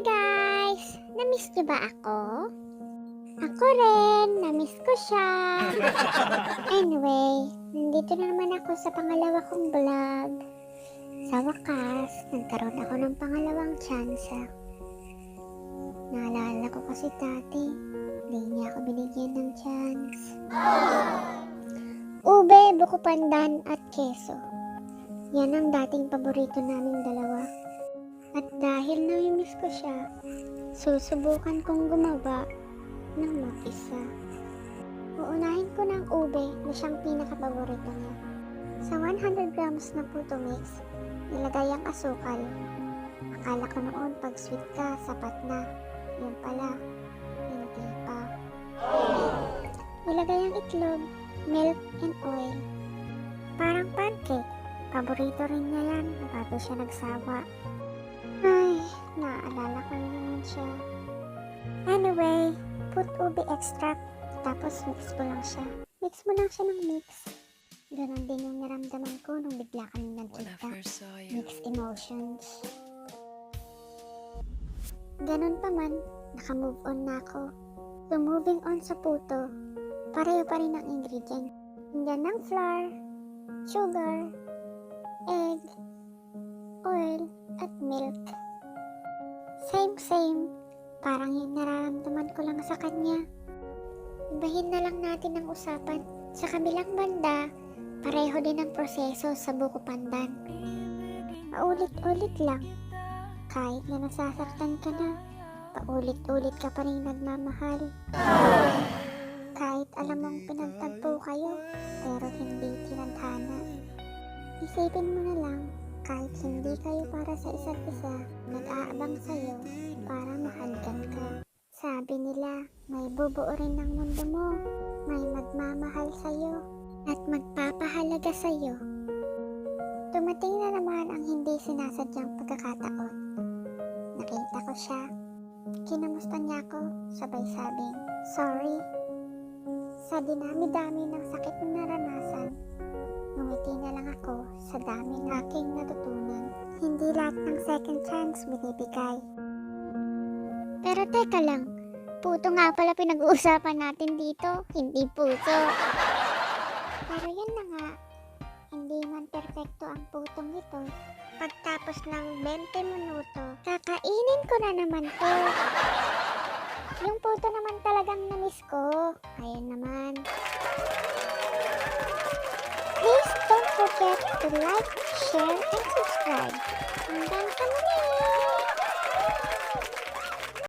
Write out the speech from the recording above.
guys! Namiss niyo ba ako? Ako rin, namiss ko siya. Anyway, nandito na naman ako sa pangalawa kong vlog. Sa wakas, nagkaroon ako ng pangalawang chance. Naalala ko kasi dati, hindi niya ako binigyan ng chance. Ube, buko pandan at keso. Yan ang dating paborito naming dalawa. At dahil namimiss ko siya, susubukan kong gumawa ng mag-isa. Uunahin ko ng ube na siyang pinaka-paborito niya. Sa 100 grams na puto mix, nilagay ang asukal. Akala ko noon pag sweet ka, sapat na. Yun pala, hindi pa. Nilagay ang itlog, milk, and oil. Parang pancake. Paborito rin niya yan bago siya nagsawa. Ay, naaalala ko na naman siya. Anyway, put ube extract, tapos mix mo lang siya. Mix mo lang siya ng mix. Ganon din yung naramdaman ko nung bigla kami nagkita. Mixed emotions. Ganon pa man, naka-move on na ako. So moving on sa puto, pareho pa rin ang ingredient. Indian ng flour, sugar, egg, oil, at milk. Same, parang yung nararamdaman ko lang sa kanya. Ibahin na lang natin ang usapan. Sa kabilang banda, pareho din ang proseso sa buko pandan. Paulit-ulit lang. Kahit na nasasaktan ka na, paulit-ulit ka pa rin nagmamahal. Kahit alam mong pinagtagpo kayo, pero hindi tinadhana. Isipin mo na lang, kahit hindi kayo para sa isa't isa, nag-aabang sa'yo para mahalikan ka. Sabi nila, may bubuo rin ng mundo mo, may magmamahal sa'yo, at magpapahalaga sa'yo. Dumating na naman ang hindi sinasadyang pagkakataon. Nakita ko siya. Kinamusta niya ako, sabay sabing, sorry. Sa dinami-dami ng sakit na naranasan, ngumiti na lang ako sa dami ng aking natutunan. Hindi lahat ng second chance binibigay. Pero teka lang, puto nga pala pinag-uusapan natin dito, hindi puto. Pero yan na nga, hindi man perpekto ang putong ito. Pagtapos ng 20 minuto, kakainin ko na naman to. Yung puto naman talagang namiss ko. Ayun naman. Please don't forget to like, share, and subscribe. Hanggang sa muli!